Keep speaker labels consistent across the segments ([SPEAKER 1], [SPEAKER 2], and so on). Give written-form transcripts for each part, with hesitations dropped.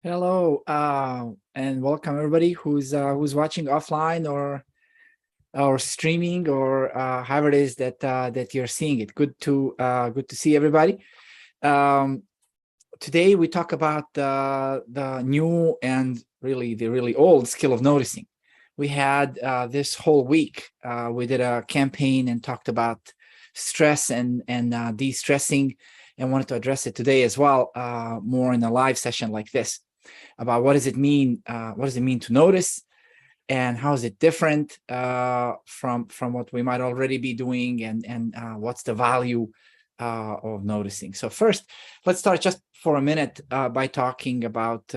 [SPEAKER 1] Hello, and welcome everybody who's watching offline or streaming or however it is that you're seeing it. Good to see everybody. Today we talk about the new and the really old skill of noticing. We had this whole week we did a campaign and talked about stress and de-stressing, and wanted to address it today as well, more in a live session like this, about what does it mean to notice, and how is it different from what we might already be doing, and what's the value of noticing. So first, let's start just for a minute by talking about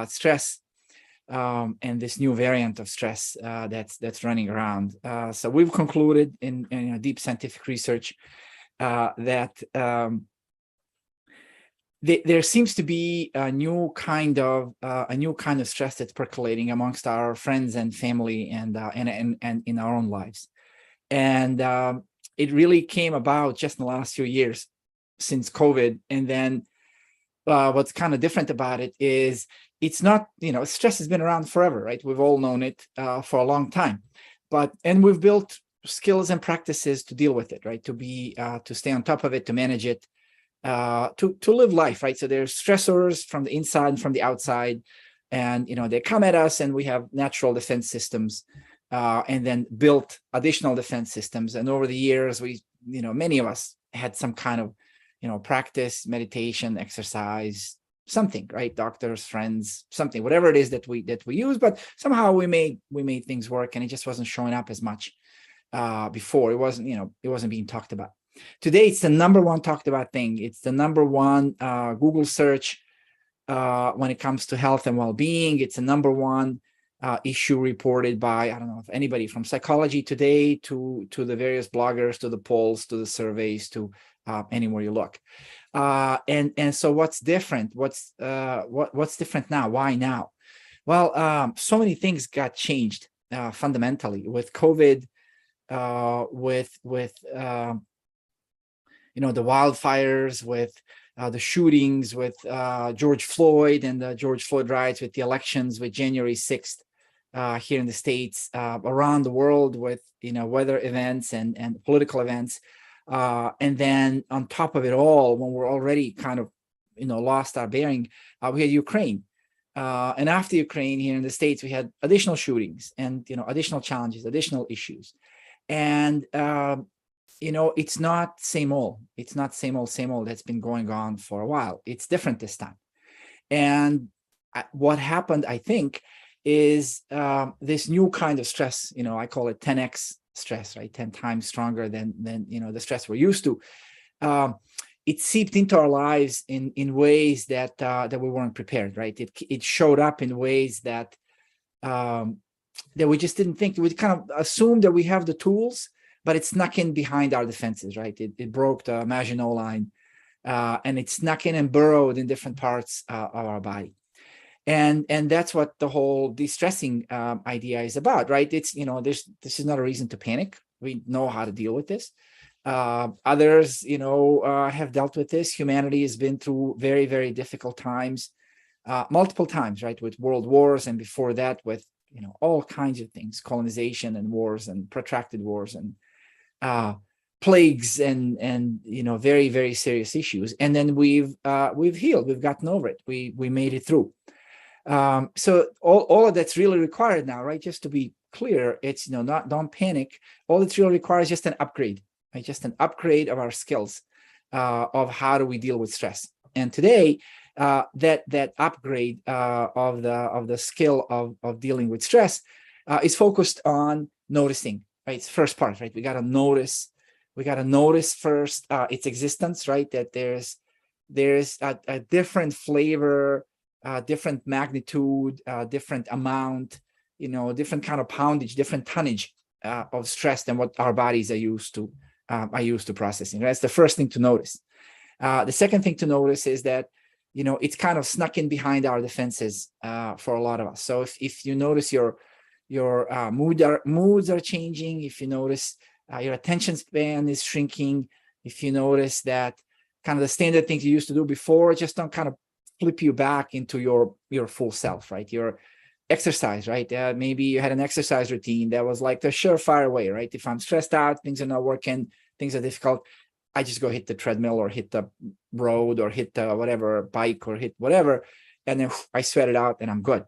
[SPEAKER 1] stress, and this new variant of stress that's running around. So we've concluded in deep scientific research that there seems to be a new kind of stress that's percolating amongst our friends and family and in our own lives, and it really came about just in the last few years since COVID. And then what's kind of different about it is it's not, stress has been around forever, right? We've all known it for a long time, and we've built skills and practices to deal with it, right? To stay on top of it, to manage it, to live life, right? So there's stressors from the inside and from the outside, and they come at us, and we have natural defense systems, and then built additional defense systems. And over the years, many of us had some kind of practice, meditation, exercise, something, right? Doctors, friends, something, whatever it is that we use, but somehow we made things work, and it just wasn't showing up as much before. It wasn't being talked about. Today, it's the number one talked about thing. It's the number one Google search when it comes to health and well-being. It's the number one issue reported by, I don't know, if anybody from Psychology Today to the various bloggers, to the polls, to the surveys, to anywhere you look. And so what's different? What's different now? Why now? Well, so many things got changed fundamentally with COVID, with the wildfires, with the shootings, with George Floyd and the George Floyd riots, with the elections, with January 6th here in the States, around the world, with weather events and political events, and then on top of it all, when we're already kind of lost our bearing, we had Ukraine, and after Ukraine, here in the States, we had additional shootings and additional challenges, additional issues, and it's not same old. It's not same old that's been going on for a while. It's different this time. And what happened, I think, is this new kind of stress. I call it 10x stress, right? 10 times stronger than the stress we're used to. It seeped into our lives in ways that we weren't prepared, right? It showed up in ways that we just didn't think. We kind of assumed that we have the tools, but it snuck in behind our defenses, right? It broke the Maginot Line, and it snuck in and burrowed in different parts of our body. And that's what the whole de-stressing idea is about, right? It's, this is not a reason to panic. We know how to deal with this. Others, have dealt with this. Humanity has been through very, very difficult times, multiple times, right? With world wars, and before that with, all kinds of things, colonization and wars and protracted wars and plagues and very, very serious issues. And then we've healed, we've gotten over it. We made it through. So all of that's really required now, right? Just to be clear, it's, don't panic. All that's really required is just an upgrade, right? Just an upgrade of our skills of how do we deal with stress. And today, that upgrade of the skill of dealing with stress is focused on noticing, right? It's first part, right? We got to notice We got to notice first its existence, right? That there's a different flavor, different magnitude, different amount, different kind of poundage, different tonnage of stress than what our bodies are used to processing. That's the first thing to notice. The second thing to notice is that it's kind of snuck in behind our defenses for a lot of us. So if you notice your moods are changing, if you notice your attention span is shrinking, if you notice that kind of the standard things you used to do before just don't kind of flip you back into your full self, right? Your exercise, right? Maybe you had an exercise routine that was like the surefire way, right? If I'm stressed out, things are not working, things are difficult, I just go hit the treadmill or hit the road or hit the whatever bike or hit whatever, and then I sweat it out and I'm good.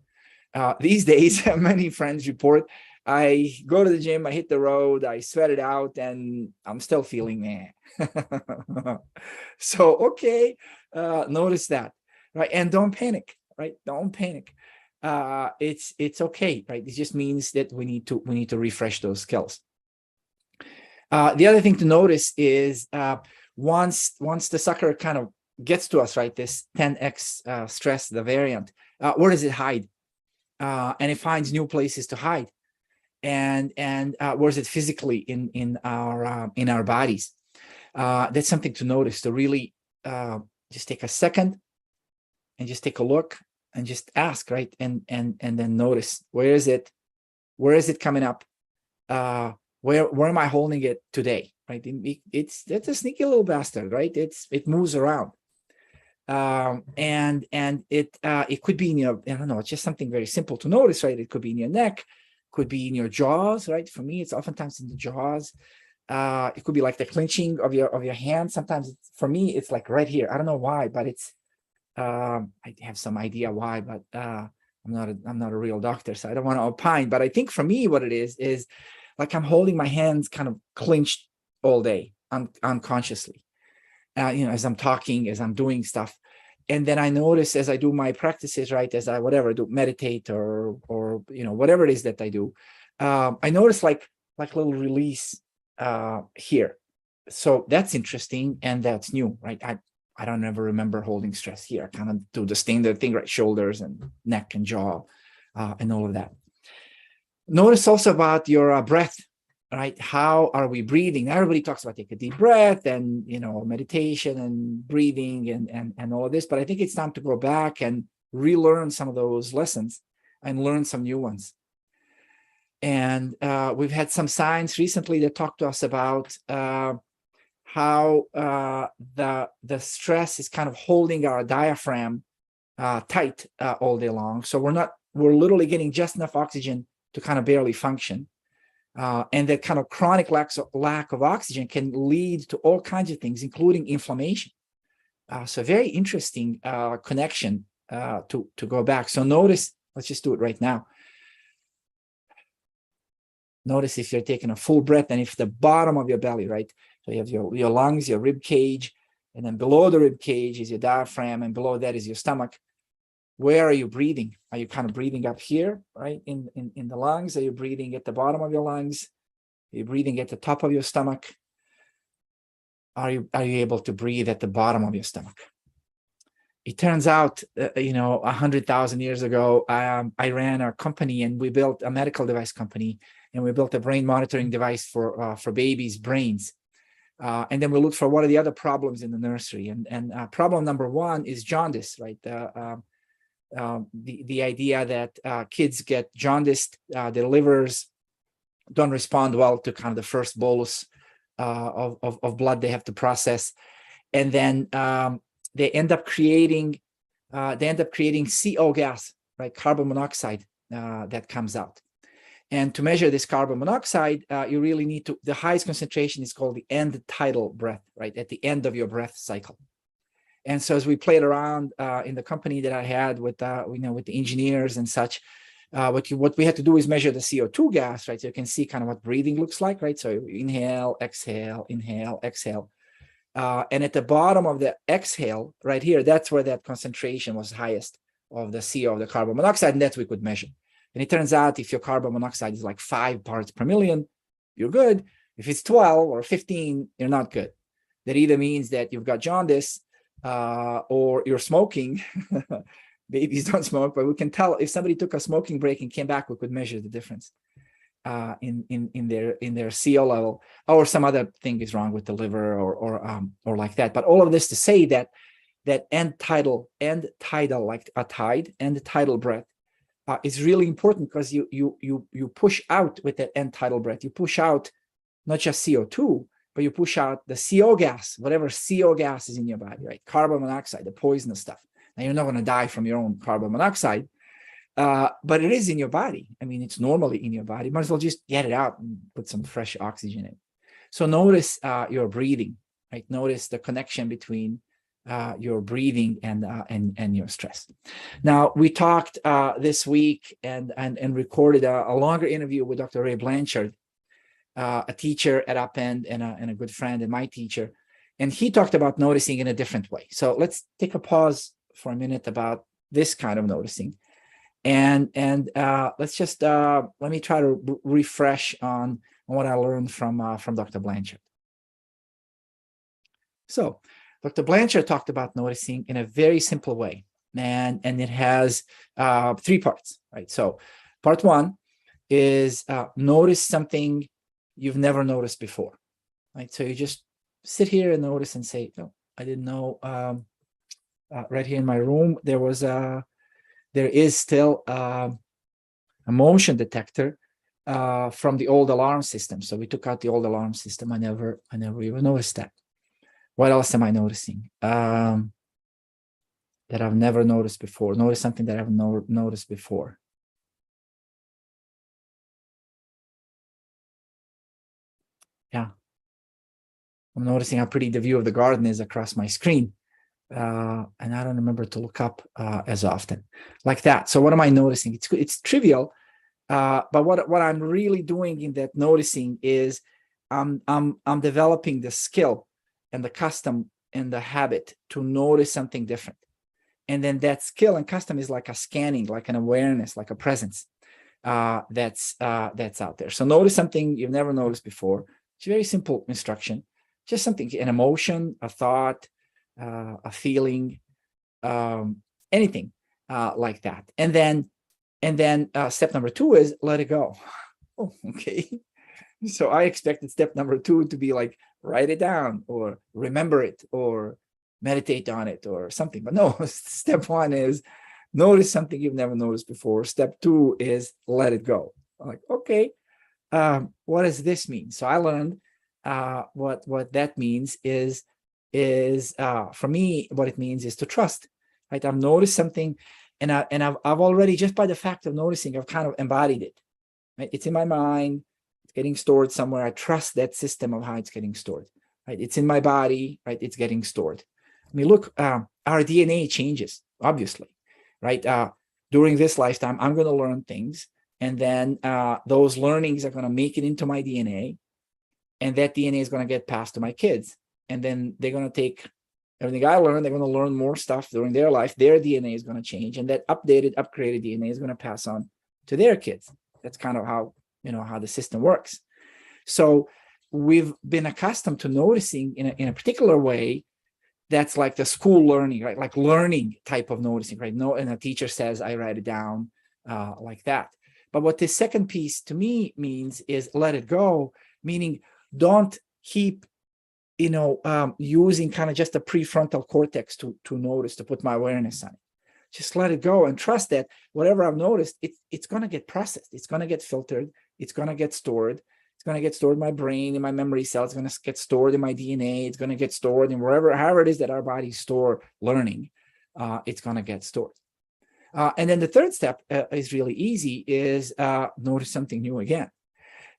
[SPEAKER 1] These days, many friends report I go to the gym, I hit the road, I sweat it out, and I'm still feeling meh. So, okay, notice that, right? And don't panic, right? Don't panic. It's okay, right? It just means that we need to refresh those skills. The other thing to notice is once the sucker kind of gets to us, right? This 10x stress, the variant, where does it hide? And it finds new places to hide. And where is it physically in our bodies? That's something to notice, to really just take a second and just take a look and just ask, right? And then notice, where is it coming up? Where am I holding it today? Right? It's a sneaky little bastard, right? It moves around. And it could be in your, I don't know, it's just something very simple to notice, right? It could be in your neck, could be in your jaws, right? For me, it's oftentimes in the jaws. It could be like the clenching of your hand. Sometimes for me, it's like right here. I don't know why, but it's I have some idea why, but I'm not a real doctor, so I don't want to opine. But I think for me, what it is like I'm holding my hands kind of clenched all day, unconsciously. As I'm talking, as I'm doing stuff. And then I notice as I do my practices, right, as I do meditate or whatever it is that I do, I notice like little release here. So that's interesting and that's new, right? I don't ever remember holding stress here. I kind of do the standard thing, right? Shoulders and neck and jaw and all of that. Notice also about your breath. Right? How are we breathing? Everybody talks about take a deep breath and meditation and breathing and all of this, but I think it's time to go back and relearn some of those lessons and learn some new ones. And we've had some science recently that talked to us about how the stress is kind of holding our diaphragm tight all day long. So we're literally getting just enough oxygen to kind of barely function. And that kind of chronic lack of oxygen can lead to all kinds of things, including inflammation. So very interesting connection to go back. So notice, let's just do it right now. Notice if you're taking a full breath and if the bottom of your belly, right? So you have your lungs, your rib cage, and then below the rib cage is your diaphragm, and below that is your stomach. Where are you breathing? Are you kind of breathing up here, right? In the lungs? Are you breathing at the bottom of your lungs? Are you breathing at the top of your stomach? Are you able to breathe at the bottom of your stomach? It turns out, 100,000 years ago, I ran our company and we built a medical device company, and we built a brain monitoring device for babies' brains. And then we looked for what are the other problems in the nursery. And problem number one is jaundice, right? The idea that kids get jaundiced, their livers don't respond well to kind of the first bolus of blood they have to process, and then they end up creating CO gas, right? Carbon monoxide that comes out. And to measure this carbon monoxide, you really need to. The highest concentration is called the end tidal breath, right? At the end of your breath cycle. And so as we played around in the company that I had with with the engineers and such, what we had to do is measure the CO2 gas, right? So you can see kind of what breathing looks like, right? So inhale, exhale, inhale, exhale. And at the bottom of the exhale, right here, that's where that concentration was highest of the CO, of the carbon monoxide, and that we could measure. And it turns out if your carbon monoxide is like 5 parts per million, you're good. If it's 12 or 15, you're not good. That either means that you've got jaundice or you're smoking. Babies don't smoke, but we can tell if somebody took a smoking break and came back, we could measure the difference in their CO level, or some other thing is wrong with the liver or like that. But all of this to say that end tidal, like a tide, end tidal breath is really important, because you push out with that end tidal breath. You push out not just CO2, but you push out the CO gas, whatever CO gas is in your body, right? Carbon monoxide, the poisonous stuff. Now, you're not going to die from your own carbon monoxide, but it is in your body. I mean, it's normally in your body. Might as well just get it out and put some fresh oxygen in. So notice your breathing, right? Notice the connection between your breathing and your stress. Now, we talked this week and recorded a longer interview with Dr. Ray Blanchard, a teacher at Append and a good friend and my teacher. And he talked about noticing in a different way. So let's take a pause for a minute about this kind of noticing. And let's just, let me try to refresh on what I learned from Dr. Blanchard. So Dr. Blanchard talked about noticing in a very simple way. And it has 3 parts, right? So part 1 is notice something you've never noticed before, right? So you just sit here and notice and say, oh, I didn't know. Right here in my room, there is still a motion detector from the old alarm system. So we took out the old alarm system. I never even noticed that. What else am I noticing that I've never noticed before? Notice something that I've noticed before. Yeah, I'm noticing how pretty the view of the garden is across my screen. And I don't remember to look up as often like that. So what am I noticing? It's trivial, but what I'm really doing in that noticing is I'm developing the skill and the custom and the habit to notice something different. And then that skill and custom is like a scanning, like an awareness, like a presence that's out there. So notice something you've never noticed before. It's a very simple instruction, just something, an emotion, a thought, a feeling, anything like that. And then step number 2 is let it go. Oh, okay. So I expected step number 2 to be like write it down or remember it or meditate on it or something. But no, step 1 is notice something you've never noticed before. Step 2 is let it go. I'm like, okay, what does this mean? So I learned what that means is for me, what it means is to trust, right? I've noticed something and I've already, just by the fact of noticing, I've kind of embodied it, right? It's in my mind, it's getting stored somewhere. I trust that system of how it's getting stored, right? It's in my body, right? It's getting stored. I mean, look, our DNA changes, obviously, right? During this lifetime, I'm going to learn things, and then those learnings are going to make it into my DNA, and that DNA is going to get passed to my kids. And then they're going to take everything I learned, they're going to learn more stuff during their life. Their DNA is going to change, and that updated, upgraded DNA is going to pass on to their kids. That's kind of how, how the system works. So we've been accustomed to noticing in a particular way. That's like the school learning, right? Like learning type of noticing, right? No, and a teacher says, I write it down like that. But what this second piece to me means is let it go, meaning don't keep using kind of just the prefrontal cortex to notice, to put my awareness on it. Just let it go and trust that whatever I've noticed, it's going to get processed. It's going to get filtered. It's going to get stored. It's going to get stored in my brain, in my memory cells. It's going to get stored in my DNA. It's going to get stored in however it is that our bodies store learning. It's going to get stored. And then the third step is really easy, is notice something new again.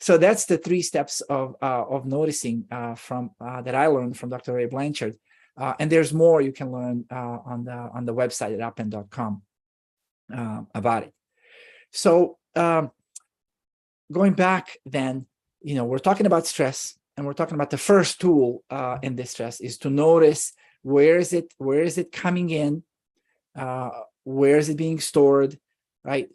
[SPEAKER 1] So that's the 3 steps of noticing from that I learned from Dr. Ray Blanchard. And there's more you can learn on the website at append.com about it. So going back then, we're talking about stress, and we're talking about the first tool in this stress is to notice where is it coming in, where is it being stored, right?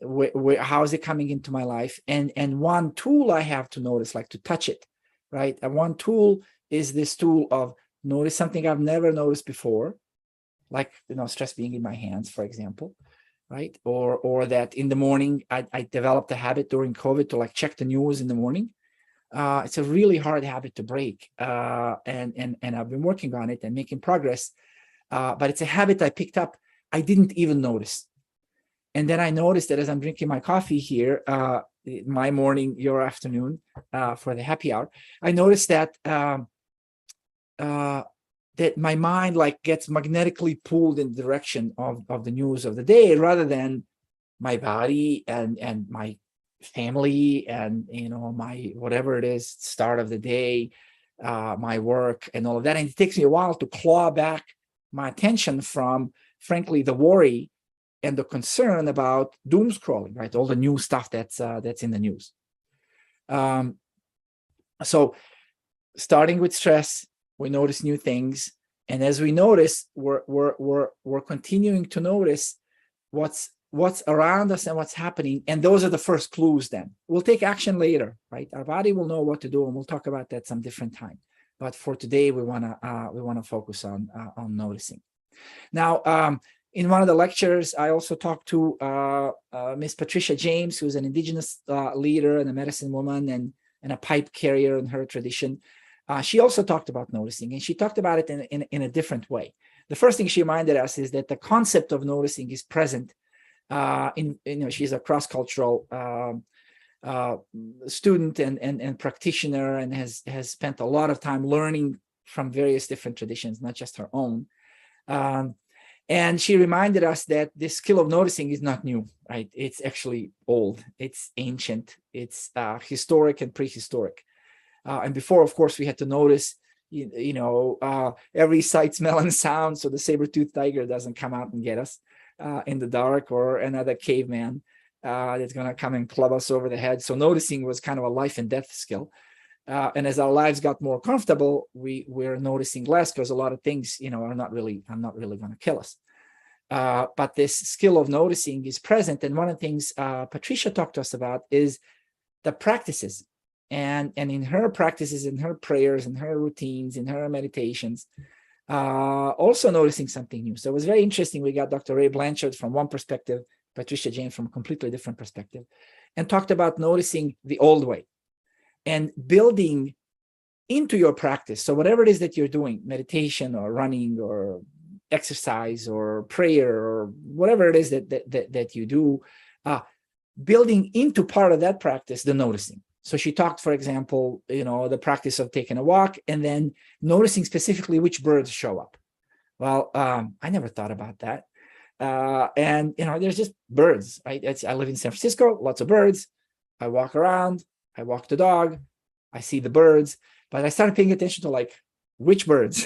[SPEAKER 1] How is it coming into my life? And one tool I have to notice, like to touch it, right? And one tool is this tool of notice something I've never noticed before, like, stress being in my hands, for example, right? Or that in the morning, I developed a habit during COVID to like check the news in the morning. It's a really hard habit to break, and I've been working on it and making progress. But it's a habit I picked up. I didn't even notice. And then I noticed that as I'm drinking my coffee here, my morning, your afternoon, for the happy hour, I noticed that that my mind like gets magnetically pulled in the direction of the news of the day rather than my body and my family and my whatever it is, start of the day, my work and all of that. And it takes me a while to claw back my attention from, frankly, the worry and the concern about doom scrolling, right? All the new stuff that's in the news. So starting with stress, we notice new things, and as we notice, we're continuing to notice what's around us and what's happening, and those are the first clues. Then we'll take action later, right? Our body will know what to do, and we'll talk about that some different time. But for today, we want to focus on noticing. Now, in one of the lectures, I also talked to Miss Patricia James, who's an indigenous leader and a medicine woman and a pipe carrier in her tradition. She also talked about noticing, and she talked about it in a different way. The first thing she reminded us is that the concept of noticing is present she's a cross-cultural student and practitioner, and has spent a lot of time learning from various different traditions, not just her own. And she reminded us that this skill of noticing is not new, right? It's actually old. It's ancient. It's historic and prehistoric. And before, of course, we had to notice, every sight, smell, and sound, so the saber-toothed tiger doesn't come out and get us in the dark, or another caveman that's going to come and club us over the head. So noticing was kind of a life and death skill. And as our lives got more comfortable, we're noticing less because a lot of things, are not really going to kill us. But this skill of noticing is present. And one of the things Patricia talked to us about is the practices. And in her practices, in her prayers, in her routines, in her meditations, also noticing something new. So it was very interesting. We got Dr. Ray Blanchard from one perspective, Patricia James from a completely different perspective, and talked about noticing the old way and building into your practice. So whatever it is that you're doing, meditation or running or exercise or prayer or whatever it is that you do, building into part of that practice, the noticing. So she talked, for example, the practice of taking a walk and then noticing specifically which birds show up. Well, I never thought about that. And there's just birds, right? I live in San Francisco, lots of birds. I walk around, I walk the dog, I see the birds, but I started paying attention to like which birds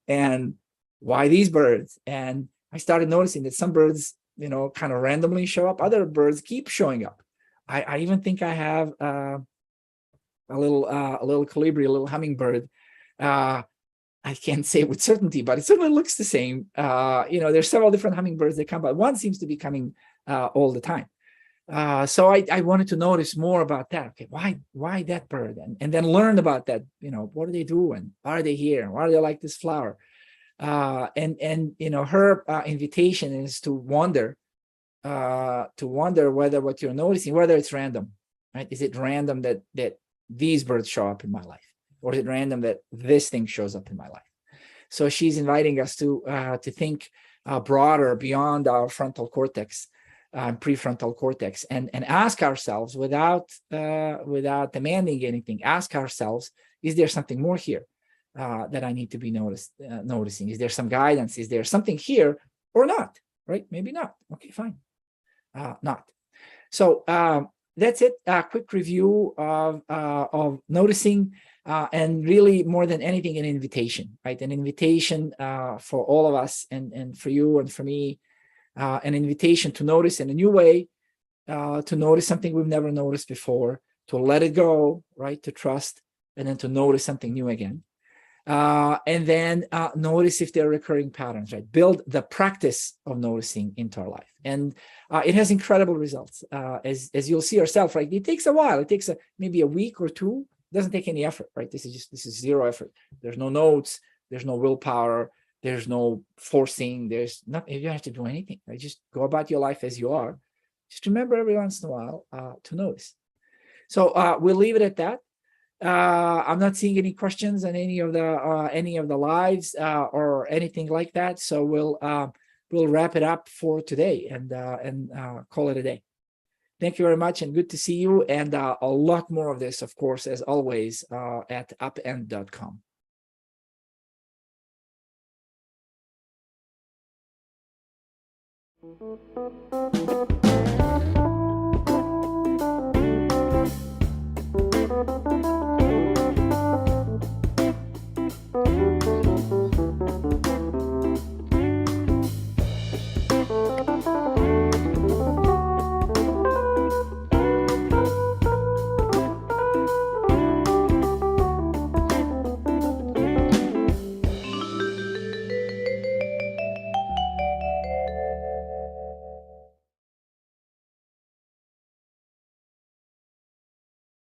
[SPEAKER 1] and why these birds. And I started noticing that some birds, kind of randomly show up. Other birds keep showing up. I even think I have a little colibri, a little hummingbird. I can't say with certainty, but it certainly looks the same. There's several different hummingbirds that come, but one seems to be coming all the time. So I wanted to notice more about that. Okay, why that bird? And then learn about that. What do they do, and why are they here, and why do they like this flower? And her invitation is to wonder whether what you're noticing, whether it's random, right? Is it random that these birds show up in my life, or is it random that this thing shows up in my life? So she's inviting us to think broader beyond our frontal cortex, prefrontal cortex, and ask ourselves without demanding anything. Ask ourselves: is there something more here that I need to be noticing? Is there some guidance? Is there something here or not? Right? Maybe not. Okay, fine. Not. So that's it. A quick review of noticing, and really more than anything, an invitation, right? An invitation for all of us, and for you and for me, an invitation to notice in a new way, to notice something we've never noticed before, to let it go, right? To trust, and then to notice something new again. And then notice if there are recurring patterns, right? Build the practice of noticing into our life. And it has incredible results. As you'll see yourself, right? It takes a while. It takes maybe a week or two doesn't take any effort, right? This is zero effort. There's no notes, there's no willpower, there's no forcing, there's nothing. You don't have to do anything, right? Just go about your life as you are. Just remember every once in a while to notice. So we'll leave it at that. I'm not seeing any questions on any of the lives or anything like that. So we'll wrap it up for today and call it a day. Thank you very much, and good to see you. And a lot more of this, of course, as always, at upend.com.